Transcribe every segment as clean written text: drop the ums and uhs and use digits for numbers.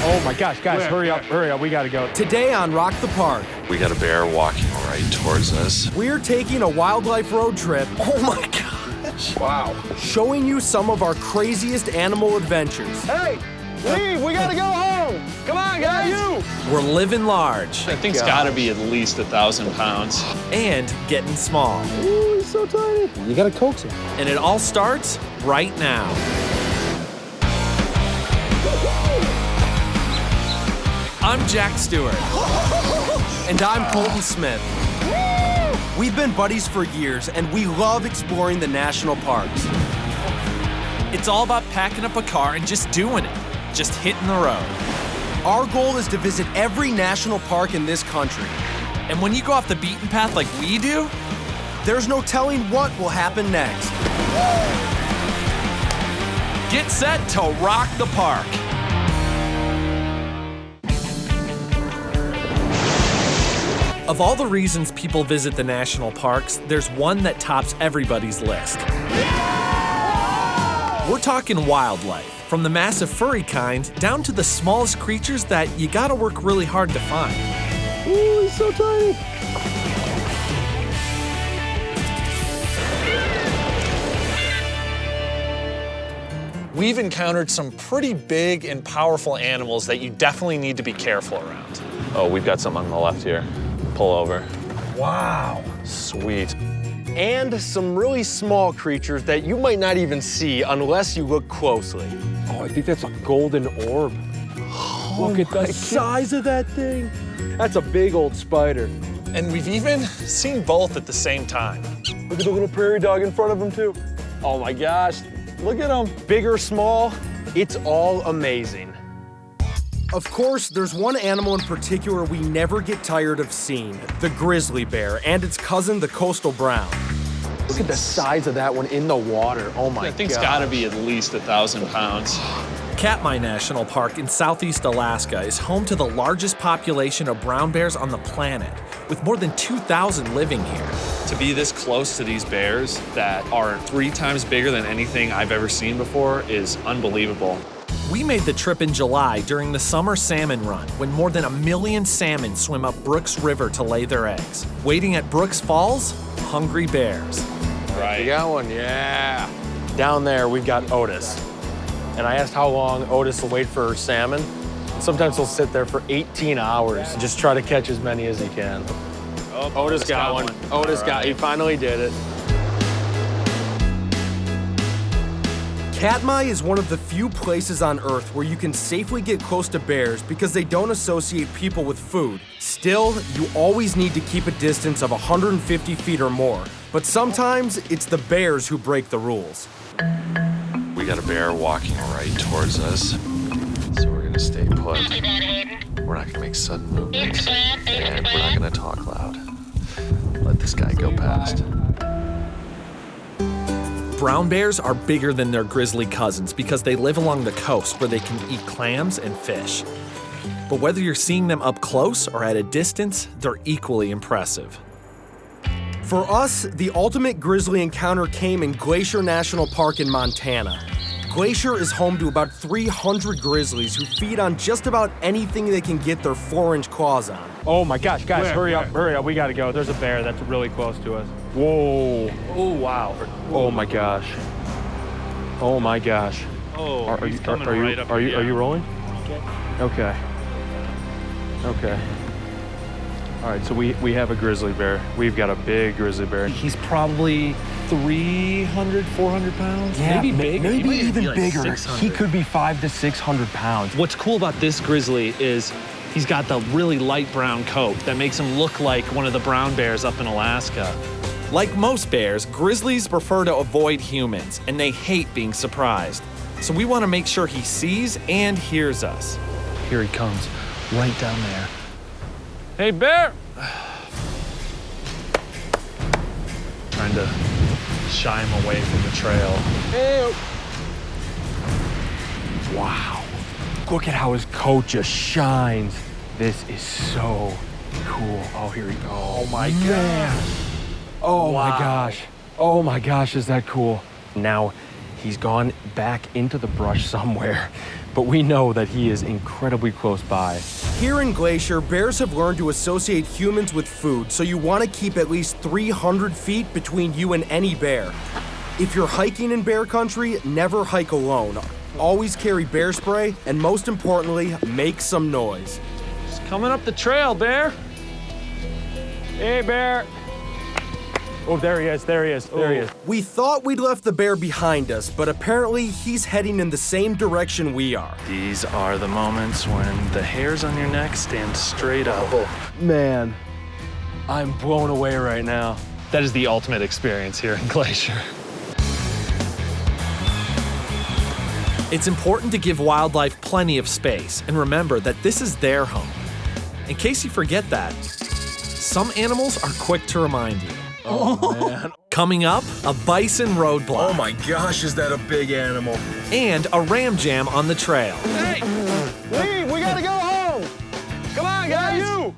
Oh my gosh, guys, hurry up, we gotta go. Today on Rock the Park, We got a bear walking right towards us. we're taking a wildlife road trip. Oh my gosh. Wow. Showing you some of our craziest animal adventures. Hey, leave, we gotta go home. Come on, guys. We're living large I think it's got to be at least 1,000 pounds. and getting small. Ooh, he's so tiny. You gotta coax him. And it all starts right now. I'm Jack Stewart. And I'm Colton Smith. We've been buddies for years, and we love exploring the national parks. It's all about packing up a car and just doing it, just hitting the road. Our goal is to visit every national park in this country. And when you go off the beaten path like we do, there's no telling what will happen next. Get set to rock the park. Of all the reasons people visit the national parks, there's one that tops everybody's list. We're talking wildlife, from the massive furry kind down to the smallest creatures that you gotta work really hard to find. Ooh, he's so tiny. We've encountered some pretty big and powerful animals that you definitely need to be careful around. Oh, we've got some on the left here. Pull over. Wow. Sweet. And some really small creatures that you might not even see unless you look closely. Oh, I think that's a golden orb. Look at the size of that thing. That's a big old spider. And we've even seen both at the same time. Look at the little prairie dog in front of him, too. Oh my gosh, look at him. Big or small, it's all amazing. Of course, there's one animal in particular we never get tired of seeing, the grizzly bear and its cousin, the coastal brown. Look at the size of that one in the water. Oh my I think it's got to be at least 1,000 pounds. Katmai National Park in southeast Alaska is home to the largest population of brown bears on the planet, with more than 2,000 living here. To be this close to these bears that are 3 times bigger than anything I've ever seen before is unbelievable. We made the trip in July during the summer salmon run, when more than 1 million salmon swim up Brooks River to lay their eggs. Waiting at Brooks Falls, hungry bears. Right. You got one, yeah. Down there, we've got Otis. And I asked how long Otis will wait for salmon. And sometimes he'll sit there for 18 hours and just try to catch as many as he can. Oh, Otis got one. Otis got, he finally did it. Katmai is one of the few places on Earth where you can safely get close to bears because they don't associate people with food. Still, you always need to keep a distance of 150 feet or more. But sometimes it's the bears who break the rules. We got a bear walking right towards us. So we're gonna stay put. We're not gonna make sudden movements. And we're not gonna talk loud. Let this guy go past. Brown bears are bigger than their grizzly cousins because they live along the coast where they can eat clams and fish. But whether you're seeing them up close or at a distance, they're equally impressive. For us, the ultimate grizzly encounter came in Glacier National Park in Montana. Glacier is home to about 300 grizzlies who feed on just about anything they can get their 4-inch claws on. Oh my gosh, guys, hurry up, we gotta go. There's a bear that's really close to us. Whoa. Oh, wow. Oh my gosh. Oh my gosh. Oh, Are he's you coming right up. are you rolling? Okay. Okay. All right, so we have a grizzly bear. We've got a big grizzly bear. He's probably 300, 400 pounds. Yeah, maybe bigger. maybe He might even be like bigger. 600. He could be 500 to 600 pounds. What's cool about this grizzly is he's got the really light brown coat that makes him look like one of the brown bears up in Alaska. Like most bears, grizzlies prefer to avoid humans, and they hate being surprised. So we want to make sure he sees and hears us. Here he comes, right down there. Hey, bear! Trying to shy him away from the trail. Wow. Look at how his coat just shines. This is so cool. Oh, here he goes. Oh my gosh. Oh my gosh. Oh my gosh, is that cool? Now, he's gone back into the brush somewhere, but we know that he is incredibly close by. Here in Glacier, bears have learned to associate humans with food, so you want to keep at least 300 feet between you and any bear. If you're hiking in bear country, never hike alone. Always carry bear spray, and most importantly, make some noise. Just coming up the trail, bear. Hey, bear. Oh, there he is, there he is, there he is. We thought we'd left the bear behind us, but apparently he's heading in the same direction we are. These are the moments when the hairs on your neck stand straight up. Man, I'm blown away right now. That is the ultimate experience here in Glacier. It's important to give wildlife plenty of space and remember that this is their home. In case you forget that, some animals are quick to remind you. Oh, man. Coming up, a bison roadblock. Oh my gosh, is that a big animal? And a ram jam on the trail. Hey, leave, we gotta go home. Come on, guys. You.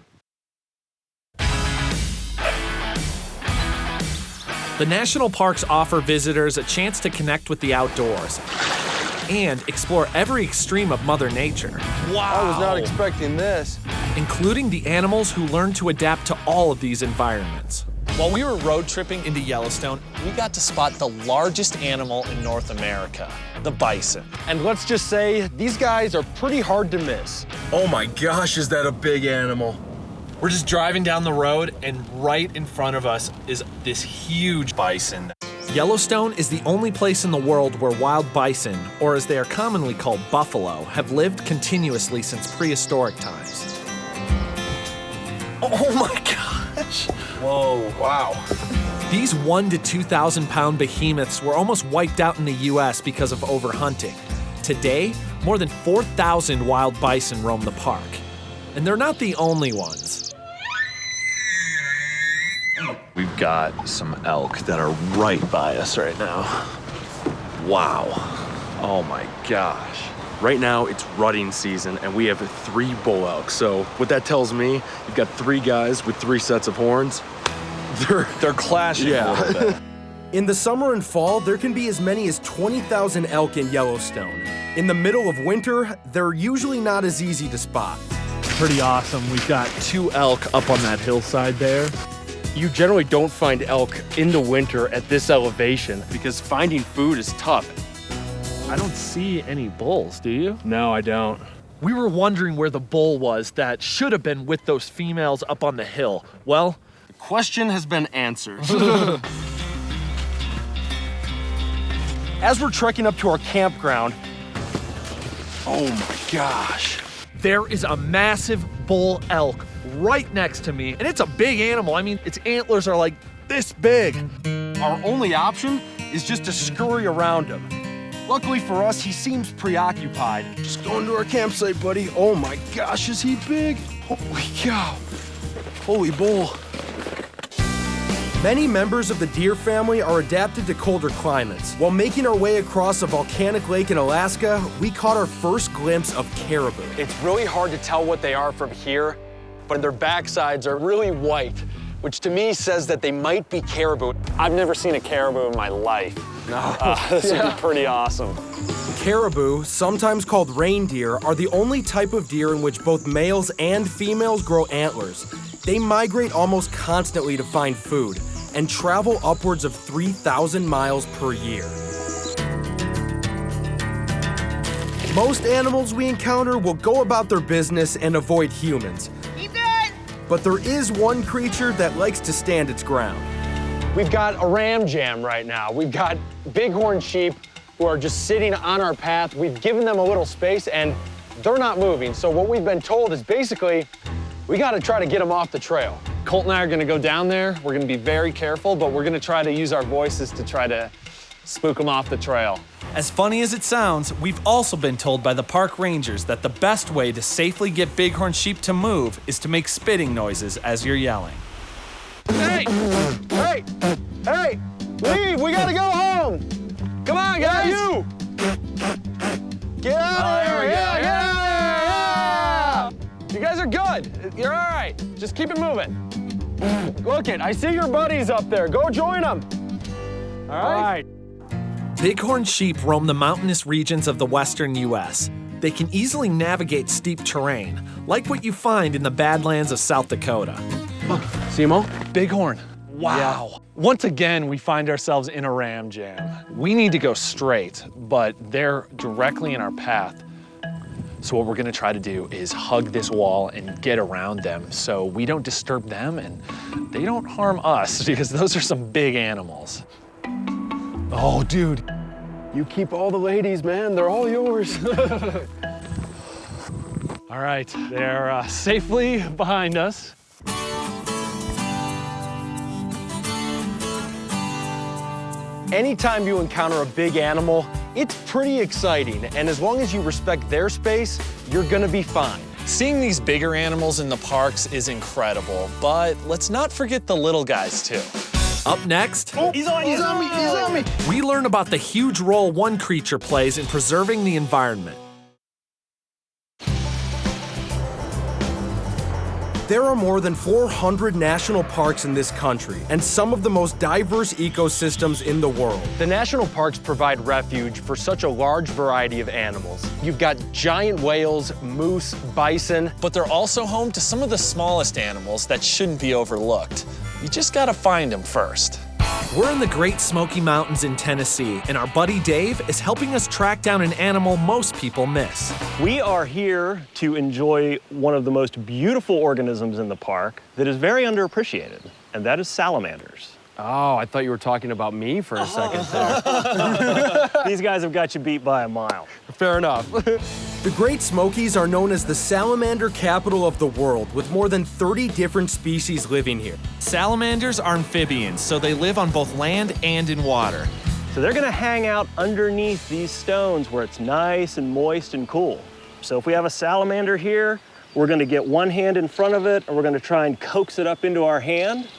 The national parks offer visitors a chance to connect with the outdoors and explore every extreme of Mother Nature. Wow. I was not expecting this. Including the animals who learn to adapt to all of these environments. While we were road tripping into Yellowstone, we got to spot the largest animal in North America, the bison. And let's just say, these guys are pretty hard to miss. Oh my gosh, is that a big animal? We're just driving down the road, and right in front of us is this huge bison. Yellowstone is the only place in the world where wild bison, or as they are commonly called buffalo, have lived continuously since prehistoric times. Oh my gosh. Whoa, wow. These 1,000 to 2,000 pound behemoths were almost wiped out in the US because of overhunting. Today, more than 4,000 wild bison roam the park. And they're not the only ones. We've got some elk that are right by us right now. Wow. Oh my gosh. Right now, it's rutting season, and we have 3 bull elk. So what that tells me, you've got 3 guys with 3 sets of horns. They're clashing a little bit. In the summer and fall, there can be as many as 20,000 elk in Yellowstone. In the middle of winter, they're usually not as easy to spot. Pretty awesome. We've got 2 elk up on that hillside there. You generally don't find elk in the winter at this elevation because finding food is tough. I don't see any bulls, do you? No, I don't. We were wondering where the bull was that should have been with those females up on the hill. Well, The question has been answered. As we're trekking up to our campground, oh my gosh. there is a massive bull elk right next to me, and it's a big animal. I mean, its antlers are like this big. Our only option is just to scurry around him. Luckily for us, he seems preoccupied. Just going to our campsite, buddy. Oh my gosh, is he big? Holy cow. Holy bull. Many members of the deer family are adapted to colder climates. While making our way across a volcanic lake in Alaska, we caught our first glimpse of caribou. It's really hard to tell what they are from here, but their backsides are really white, which to me says that they might be caribou. I've never seen a caribou in my life. No. This would be pretty awesome. Caribou, sometimes called reindeer, are the only type of deer in which both males and females grow antlers. They migrate almost constantly to find food and travel upwards of 3,000 miles per year. Most animals we encounter will go about their business and avoid humans. But there is one creature that likes to stand its ground. We've got a ram jam right now. We've got bighorn sheep who are just sitting on our path. We've given them a little space and they're not moving. So what we've been told is basically, we gotta try to get them off the trail. Colt and I are gonna go down there. We're gonna be very careful, but we're gonna try to use our voices to try to spook them off the trail. As funny as it sounds, we've also been told by the park rangers that the best way to safely get bighorn sheep to move is to make spitting noises as you're yelling. Hey! Hey! Hey! Leave! We gotta go home! Come on, guys! You! Get out of here! Yeah! Yeah! You guys are good. You're all right. Just keep it moving. Look it, I see your buddies up there. Go join them. All right? Bighorn sheep roam the mountainous regions of the western U.S. They can easily navigate steep terrain, like what you find in the Badlands of South Dakota. Simo? Bighorn. Wow. Once again, we find ourselves in a ram jam. We need to go straight, but they're directly in our path. So what we're gonna try to do is hug this wall and get around them so we don't disturb them and they don't harm us, because those are some big animals. Oh, dude. You keep all the ladies, man. They're all yours. All right, they're safely behind us. Anytime you encounter a big animal, it's pretty exciting. And as long as you respect their space, you're gonna be fine. Seeing these bigger animals in the parks is incredible, but let's not forget the little guys too. Up next, He's on me. we learn about the huge role one creature plays in preserving the environment. There are more than 400 national parks in this country, and some of the most diverse ecosystems in the world. The national parks provide refuge for such a large variety of animals. You've got giant whales, moose, bison. But they're also home to some of the smallest animals that shouldn't be overlooked. You just gotta find them first. We're in the Great Smoky Mountains in Tennessee, and our buddy Dave is helping us track down an animal most people miss. We are here to enjoy one of the most beautiful organisms in the park that is very underappreciated, and that is salamanders. Oh, I thought you were talking about me for a second there. These guys have got you beat by a mile. Fair enough. The Great Smokies are known as the salamander capital of the world, with more than 30 different species living here. Salamanders are amphibians, so they live on both land and in water. So they're gonna hang out underneath these stones where it's nice and moist and cool. So if we have a salamander here, we're gonna get one hand in front of it, and we're gonna try and coax it up into our hand,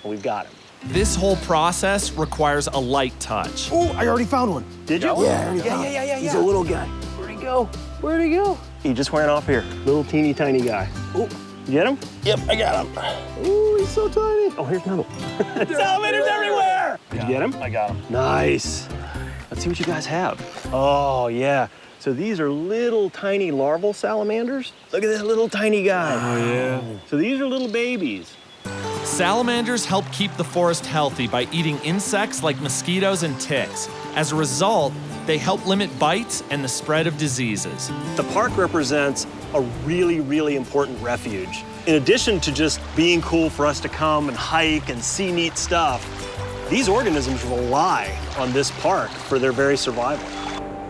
and we've got him. This whole process requires a light touch. Oh, I already found one. Did you? Yeah. He's a little guy. Where'd he go? Where'd he go? He just ran off here. Little teeny tiny guy. Oh, you get him? Yep, I got him. Oh, he's so tiny. Oh, here's another one. Salamanders everywhere! Did you get him? I got him. Nice. Let's see what you guys have. Oh, yeah. So these are little tiny larval salamanders. Look at this little tiny guy. Oh, yeah. So these are little babies. Salamanders help keep the forest healthy by eating insects like mosquitoes and ticks. As a result, they help limit bites and the spread of diseases. The park represents a really, really important refuge. In addition to just being cool for us to come and hike and see neat stuff, these organisms rely on this park for their very survival.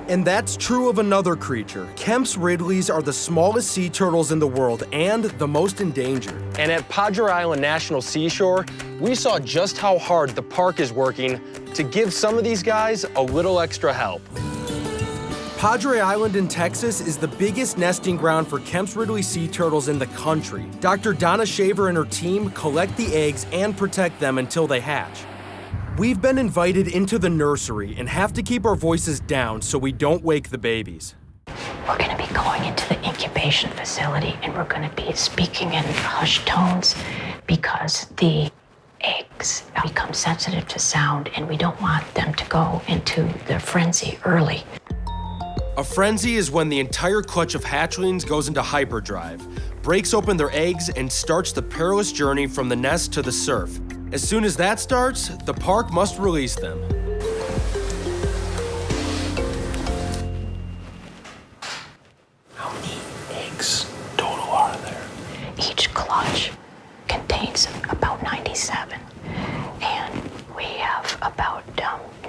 And that's true of another creature. Kemp's Ridleys are the smallest sea turtles in the world and the most endangered. And at Padre Island National Seashore, we saw just how hard the park is working to give some of these guys a little extra help. Padre Island in Texas is the biggest nesting ground for Kemp's Ridley sea turtles in the country. Dr. Donna Shaver and her team collect the eggs and protect them until they hatch. We've been invited into the nursery and have to keep our voices down so we don't wake the babies. We're going to be going into the incubation facility, and we're going to be speaking in hushed tones because the eggs become sensitive to sound, and we don't want them to go into the frenzy early. A frenzy is when the entire clutch of hatchlings goes into hyperdrive, breaks open their eggs, and starts the perilous journey from the nest to the surf. As soon as that starts, the park must release them. How many eggs total are there? Each clutch contains about 97, and we have about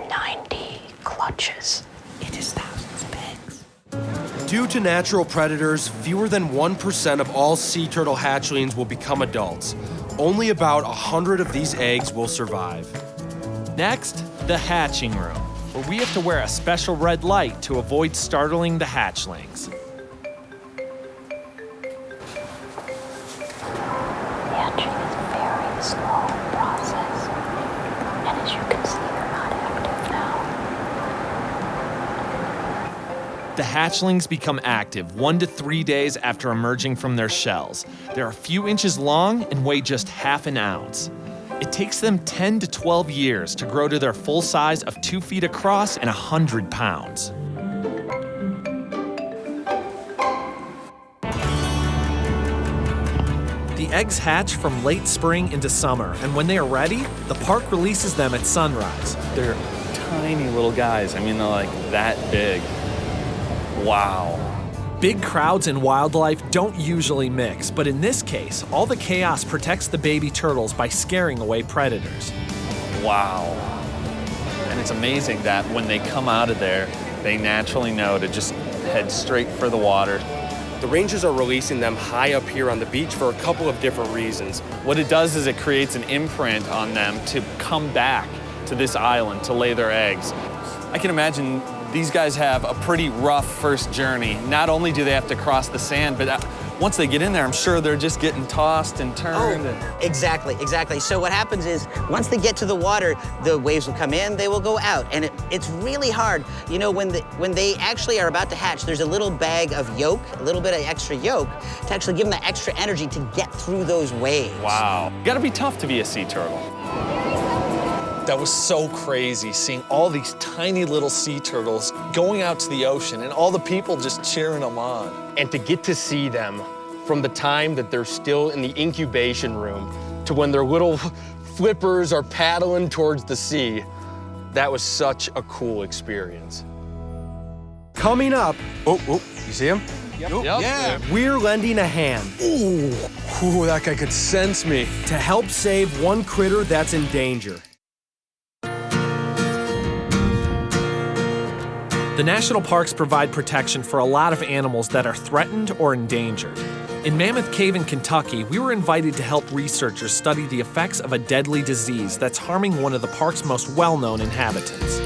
90 clutches. It is thousands of eggs. Due to natural predators, fewer than 1% of all sea turtle hatchlings will become adults. Only about 100 of these eggs will survive. Next, the hatching room, where we have to wear a special red light to avoid startling the hatchlings. Hatching is a very slow process, and as you can see, they're not active now. The hatchlings become active 1 to 3 days after emerging from their shells. They're a few inches long and weigh just half an ounce. It takes them 10 to 12 years to grow to their full size of 2 feet across and 100 pounds. The eggs hatch from late spring into summer, and when they are ready, the park releases them at sunrise. They're tiny little guys. I mean, they're like that big. Wow. Big crowds and wildlife don't usually mix, but in this case, all the chaos protects the baby turtles by scaring away predators. Wow. And it's amazing that when they come out of there, they naturally know to just head straight for the water. The rangers are releasing them high up here on the beach for a couple of different reasons. What it does is it creates an imprint on them to come back to this island to lay their eggs. I can imagine these guys have a pretty rough first journey. Not only do they have to cross the sand, but once they get in there, I'm sure they're just getting tossed and turned. Exactly. So what happens is, once they get to the water, the waves will come in, they will go out, and it's really hard. You know, when they actually are about to hatch, there's a little bag of yolk, a little bit of extra yolk, to actually give them that extra energy to get through those waves. Wow. Gotta be tough to be a sea turtle. That was so crazy, seeing all these tiny little sea turtles going out to the ocean and all the people just cheering them on. And to get to see them from the time that they're still in the incubation room to when their little flippers are paddling towards the sea, that was such a cool experience. Coming up, Oh, you see him? Yep. Yeah. we're lending a hand Ooh, that guy could sense me. to help save one critter that's in danger. The national parks provide protection for a lot of animals that are threatened or endangered. In Mammoth Cave in Kentucky, we were invited to help researchers study the effects of a deadly disease that's harming one of the park's most well-known inhabitants.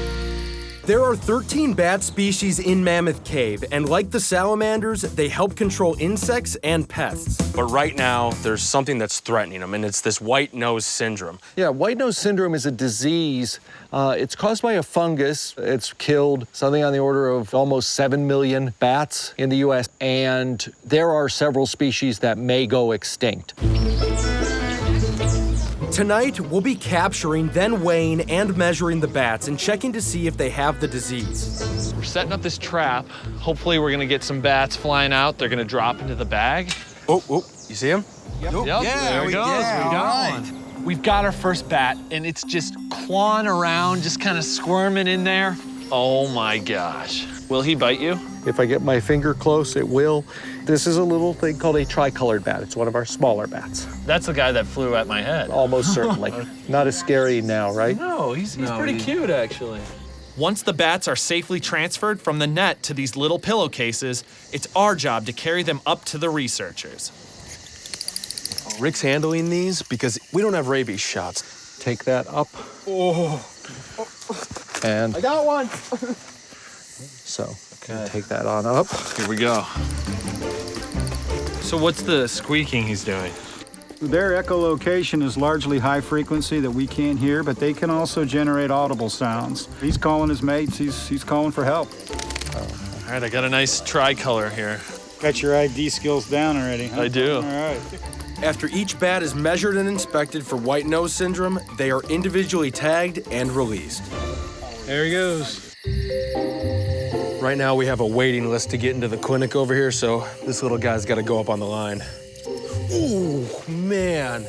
There are 13 bat species in Mammoth Cave, and like the salamanders, they help control insects and pests. But right now, there's something that's threatening them, and it's this white nose syndrome. Yeah, white nose syndrome is a disease. It's caused by a fungus. It's killed something on the order of almost 7 million bats in the U.S., and there are several species that may go extinct. Tonight, we'll be capturing, then weighing and measuring the bats and checking to see if they have the disease. We're setting up this trap. Hopefully we're gonna get some bats flying out. They're gonna drop into the bag. Oh, you see him? Yep, there he goes. Yeah, We got one. We've got our first bat, and it's just clawing around, just kind of squirming in there. Oh my gosh. Will he bite you? If I get my finger close, it will. This is a little thing called a tricolored bat. It's one of our smaller bats. That's the guy that flew at my head. Almost certainly. Not as scary now, right? No, he's pretty cute, actually. Once the bats are safely transferred from the net to these little pillowcases, it's our job to carry them up to the researchers. Rick's handling these because we don't have rabies shots. Take that up. Oh. And I got one. so, take that on up. Here we go. So what's the squeaking he's doing? Their echolocation is largely high frequency that we can't hear, but they can also generate audible sounds. He's calling his mates, he's calling for help. All right, I got a nice tricolor here. Got your ID skills down already, huh? I do. All right. After each bat is measured and inspected for white nose syndrome, they are individually tagged and released. There he goes. Right now, we have a waiting list to get into the clinic over here, so this little guy's got to go up on the line. Ooh, man.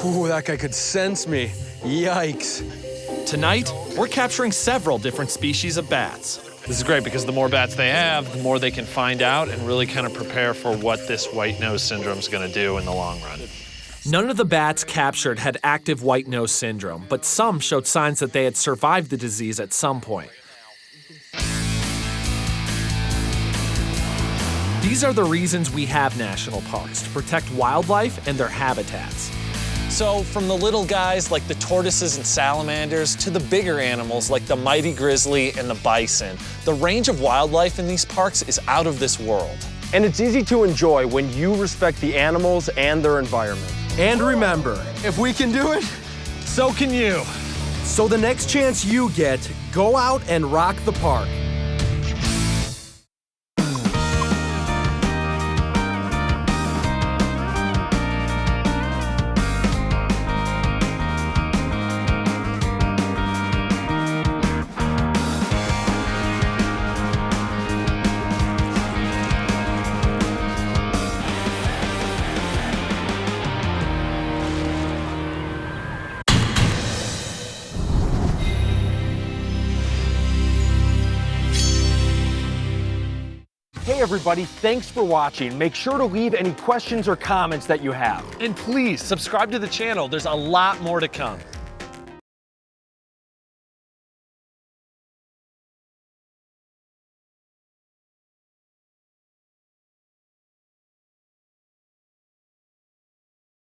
Ooh, that guy could sense me. Yikes. Tonight, we're capturing several different species of bats. This is great because the more bats they have, the more they can find out and really kind of prepare for what this white nose syndrome is going to do in the long run. None of the bats captured had active white nose syndrome, but some showed signs that they had survived the disease at some point. These are the reasons we have national parks, to protect wildlife and their habitats. So from the little guys like the tortoises and salamanders to the bigger animals like the mighty grizzly and the bison, the range of wildlife in these parks is out of this world. And it's easy to enjoy when you respect the animals and their environment. And remember, If we can do it, So can you. so the next chance you get, go out and rock the park. everybody, thanks for watching. Make sure to leave any questions or comments that you have. And please subscribe to the channel. There's a lot more to come.